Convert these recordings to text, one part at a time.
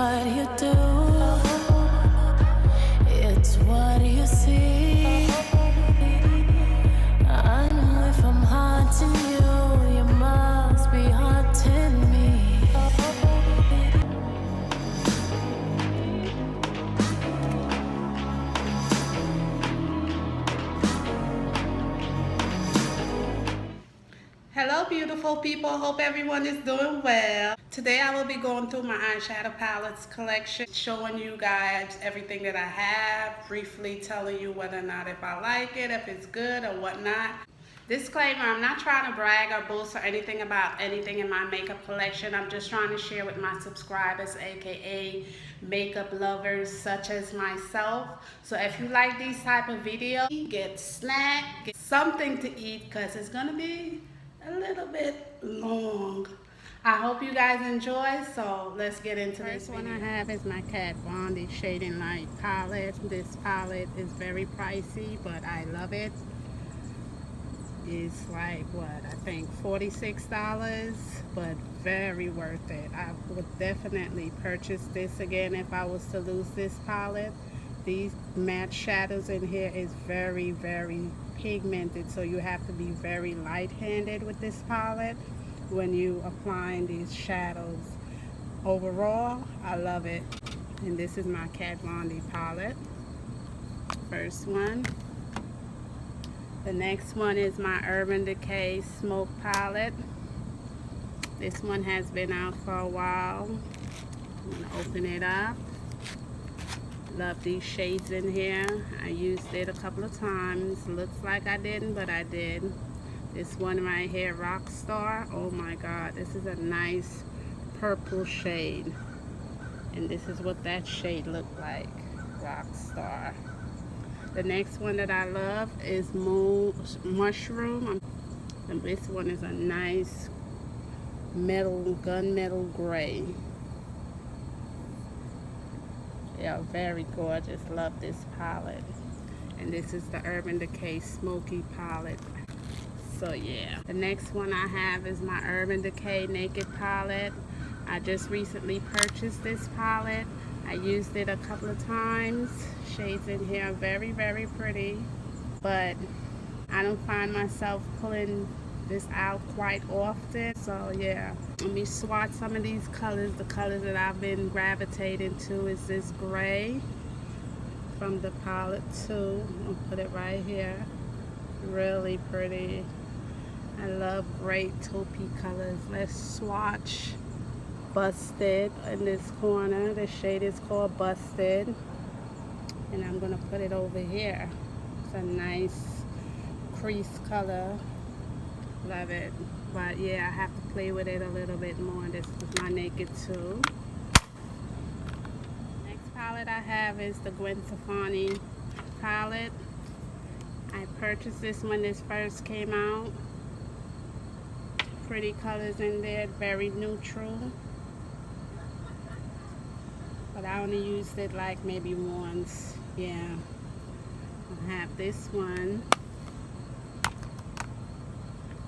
what you do, it's what you see. I know if I'm haunting you, you must be haunting me. Hello beautiful people, hope everyone is doing well. Today I will be going through my eyeshadow palettes collection, showing you guys everything that I have, briefly telling you whether or not if I like it, if it's good or whatnot. Disclaimer, I'm not trying to brag or boast or anything about anything in my makeup collection. I'm just trying to share with my subscribers, aka makeup lovers such as myself. So if you like these type of videos, get snack, get something to eat, because it's gonna be a little bit long. I hope you guys enjoy, so let's get into this video. First one I have is my Kat Von D Shading Light palette. This palette is very pricey, but I love it. It's like, what, I think $46, but very worth it. I would definitely purchase this again if I was to lose this palette. These matte shadows in here is very, very pigmented, so you have to be very light-handed with this palette when you applying these shadows. Overall, I love it. And this is my Kat Von D palette. First one. The next one is my Urban Decay Smoke palette. This one has been out for a while. I'm going to open it up. Love these shades in here. I used it a couple of times. Looks like I didn't, but I did. This one right here, Rockstar. Oh my god, this is a nice purple shade. And this is what that shade looked like, Rockstar. The next one that I love is Mushroom. And this one is a nice metal, gunmetal gray. Yeah, very gorgeous. Love this palette. And this is the Urban Decay Smoky palette. So yeah. The next one I have is my Urban Decay Naked palette. I just recently purchased this palette. I used it a couple of times. Shades in here are very, very pretty. But I don't find myself pulling this out quite often. So yeah, let me swatch some of these colors. The colors that I've been gravitating to is this gray from the palette too. I'll put it right here. Really pretty. I love great taupey colors. Let's swatch Busted in this corner. The shade is called Busted. And I'm gonna put it over here. It's a nice crease color. Love it. But yeah, I have to play with it a little bit more. This is my Naked 2. Next palette I have is the Gwen Stefani palette. I purchased this when this first came out. Pretty colors in there, very neutral. But I only used it like maybe once. Yeah. I have this one.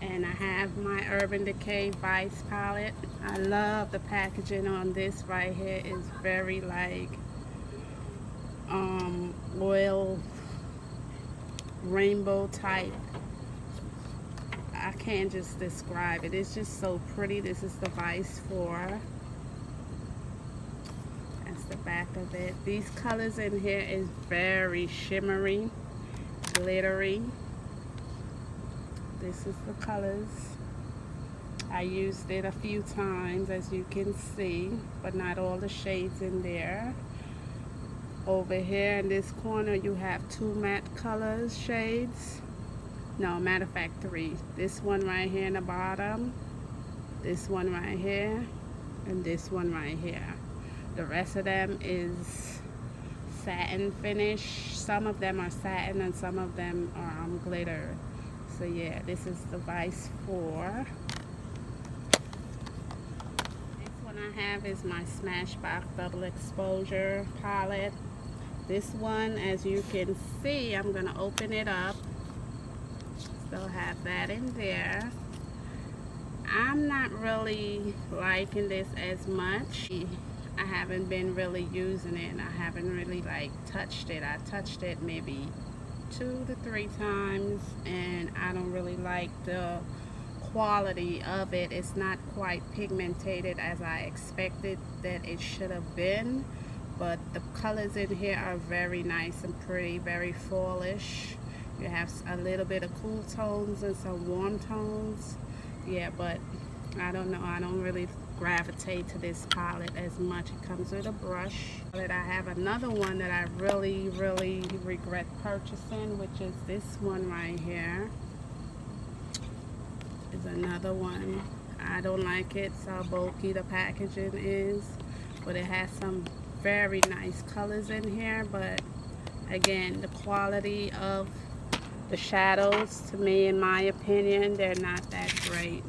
And I have my Urban Decay Vice palette. I love the packaging on this right here. It's very like oil rainbow type. I can't just describe it. It's just so pretty. This is the Vice 4. That's the back of it. These colors in here is very shimmery, glittery. This is the colors. I used it a few times, as you can see, but not all the shades in there. Over here in this corner you have 2 matte colors shades. No, matter of fact 3. This one right here in the bottom, this one right here, and this one right here. The rest of them is satin finish. Some of them are satin and some of them are glitter. So yeah, this is the Vice 4. Next one I have is my Smashbox Double Exposure palette. This one, as you can see, I'm going to open it up. Still have that in there. I'm not really liking this as much. I haven't been really using it, and I haven't really like touched it. I touched it maybe 2 to 3 times, and I don't really like the quality of it. It's not quite pigmented as I expected that it should have been, but the colors in here are very nice and pretty, very fallish. You have a little bit of cool tones and some warm tones. Yeah, but I don't know, I don't really gravitate to this palette as much. It comes with a brush. But I have another one that I really regret purchasing, which is this one right here. Is another one. I don't like it, so bulky the packaging is, but it has some very nice colors in here. But again, the quality of the shadows, to me, in my opinion, they're not that great.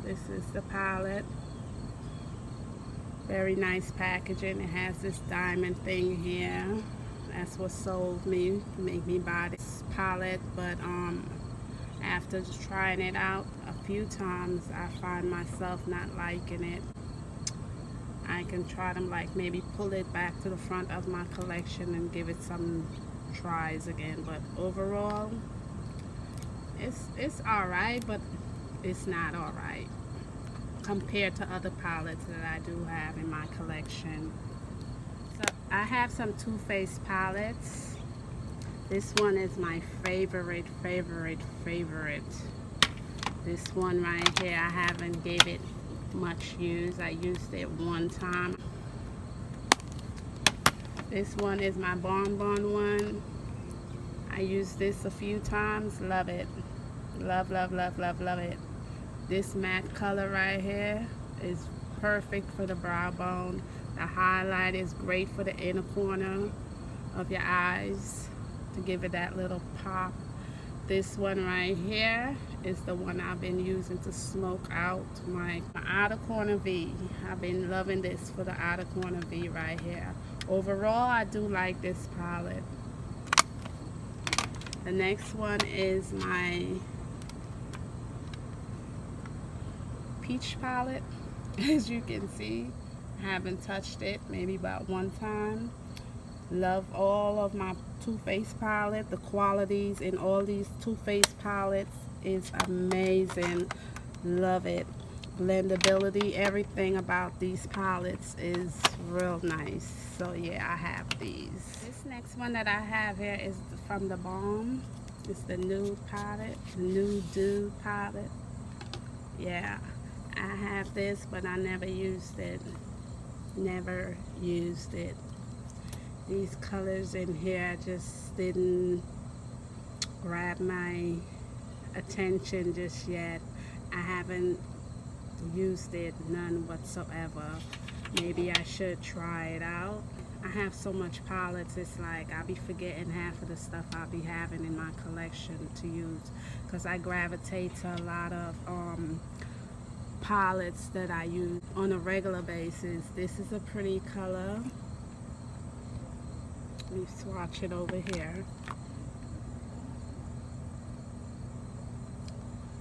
This is the palette. Very nice packaging. It has this diamond thing here. That's what sold me, to make me buy this palette. But after just trying it out a few times, I find myself not liking it. I can try to like maybe pull it back to the front of my collection and give it some tries again. But overall, it's alright, but it's not alright compared to other palettes that I do have in my collection. So I have some Too Faced palettes. This one is my favorite. This one right here, I haven't gave it much use. I used it one time. This one is my bonbon one. I used this a few times. Love it. Love it. This matte color right here is perfect for the brow bone. The highlight is great for the inner corner of your eyes to give it that little pop. This one right here is the one I've been using to smoke out my outer corner V. I've been loving this for the outer corner V right here. Overall, I do like this palette. The next one is my peach palette. As you can see, I haven't touched it, maybe about one time. Love all of my Too Faced palette. The qualities in all these Too Faced palettes is amazing. Love it. Blendability, everything about these palettes is real nice. So yeah, I have these. This next one that I have here is from the Balm. It's the Nude palette, Nude palette. Yeah, I have this, but I never used it. Never used it. These colors in here just didn't grab my attention just yet. I haven't used it, none whatsoever. Maybe I should try it out. I have so much palettes, it's like I'll be forgetting half of the stuff I'll be having in my collection to use, because I gravitate to a lot of palettes that I use on a regular basis. This is a pretty color. Let me swatch it over here.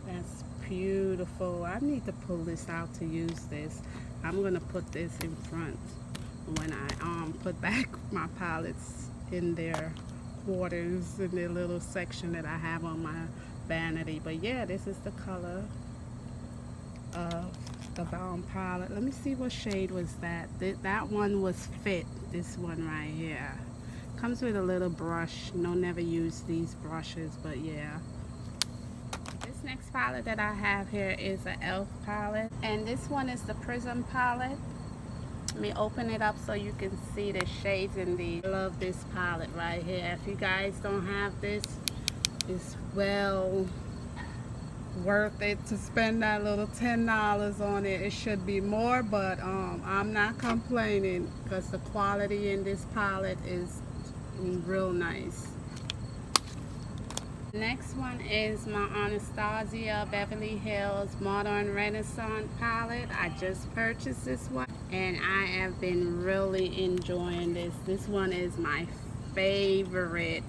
That's beautiful. I need to pull this out to use this. I'm gonna put this in front when I put back my palettes in their quarters, in their little section that I have on my vanity. But yeah, this is the color of the Balm palette. Let me see what shade was that. That one was Fit. This one right here comes with a little brush. No, never use these brushes, but yeah. This next palette that I have here is an e.l.f. palette, and this one is the Prism palette. Let me open it up so you can see the shades in these. I love this palette right here. If you guys don't have this, it's well worth it to spend that little $10 on it. It should be more, but I'm not complaining, because the quality in this palette is real nice. Next one is my Anastasia Beverly Hills Modern Renaissance palette. I just purchased this one, and I have been really enjoying this. This one is my favorite.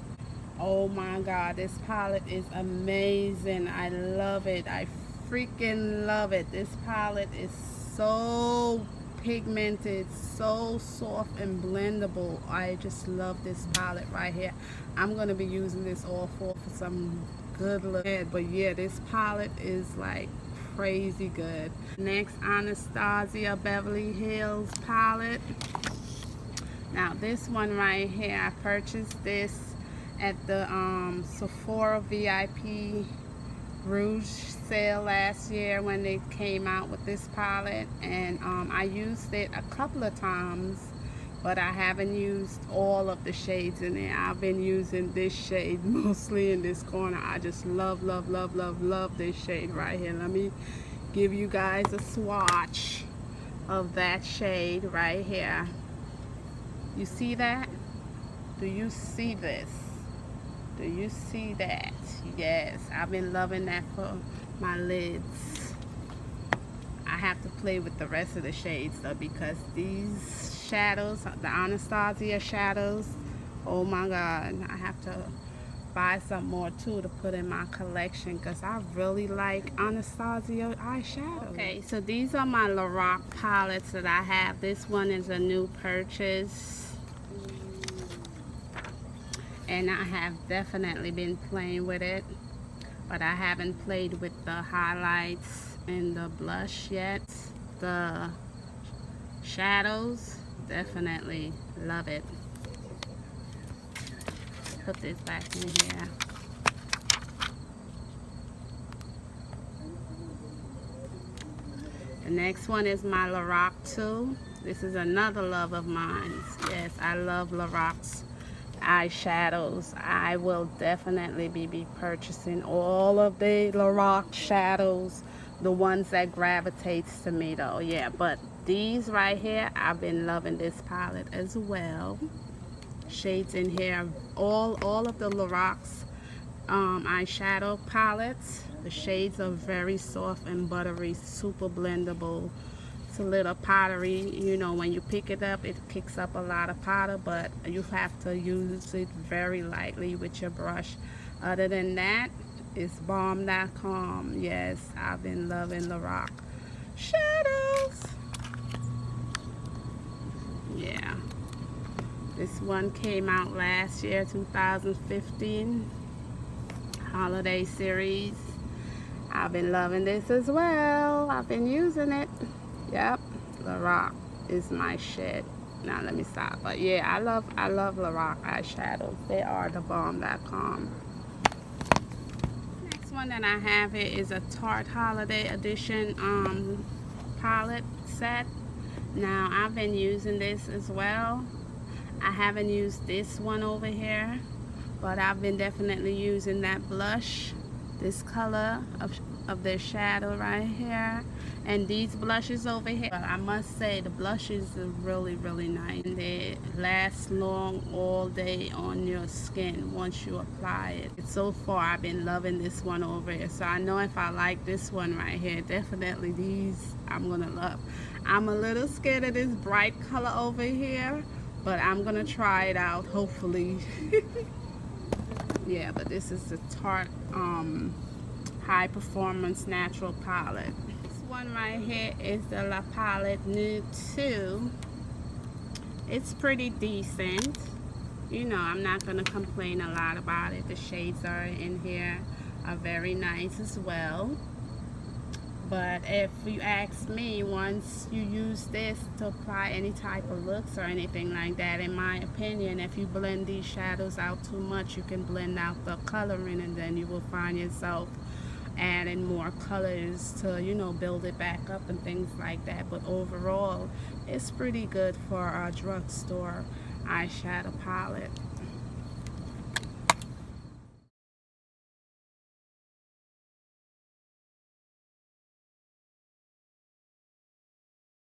Oh my god, this palette is amazing. I love it. I freaking love it. This palette is so pigmented, so soft and blendable. I just love this palette right here. I'm gonna be using this all for some good look. But yeah, this palette is like crazy good. Next, Anastasia Beverly Hills palette. Now this one right here, I purchased this at the Sephora VIP Rouge sale last year when they came out with this palette, and I used it a couple of times, but I haven't used all of the shades in it. I've been using this shade mostly in this corner. I just love this shade right here. Let me give you guys a swatch of that shade right here. You see that? Do you see this? Do you see that? Yes, I've been loving that for my lids. I have to play with the rest of the shades though, because these shadows, the Anastasia shadows, oh my god, I have to buy some more too to put in my collection, because I really like Anastasia eyeshadow. Okay, so these are my Lorac palettes that I have. This one is a new purchase, and I have definitely been playing with it, but I haven't played with the highlights and the blush yet. The shadows, definitely love it. Put this back in here. The next one is my Lorac 2. This is another love of mine. Yes, I love Lorac's eyeshadows. I will definitely be purchasing all of the Lorac shadows, the ones that gravitates to me though. Yeah, but these right here, I've been loving this palette as well. Shades in here, all of the Lorac's eyeshadow palettes, the shades are very soft and buttery, super blendable. It's a little powdery, you know, when you pick it up it kicks up a lot of powder, but you have to use it very lightly with your brush. Other than that, it's bomb.com. Yes, I've been loving Lorac shadows. Yeah, this one came out last year, 2015 holiday series. I've been loving this as well. I've been using it. Yep, Lorac is my shit. Now let me stop. But yeah, I love Lorac eyeshadows. They are the bomb.com. Next one that I have here is a Tarte Holiday Edition palette set. Now I've been using this as well. I haven't used this one over here, but I've been definitely using that blush, this color of their shadow right here, and these blushes over here. But I must say the blushes are really nice, and they last long all day on your skin once you apply it. So far I've been loving this one over here, so I know if I like this one right here, definitely these I'm gonna love. I'm a little scared of this bright color over here, but I'm gonna try it out, hopefully. Yeah, but this is the Tarte High Performance Natural Palette. This one right here is the La Palette Nude 2. It's pretty decent. You know, I'm not gonna complain a lot about it. The shades are in here are very nice as well. But if you ask me, once you use this to apply any type of looks or anything like that, in my opinion, if you blend these shadows out too much, you can blend out the coloring, and then you will find yourself adding more colors to, you know, build it back up and things like that. But overall, it's pretty good for a drugstore eyeshadow palette.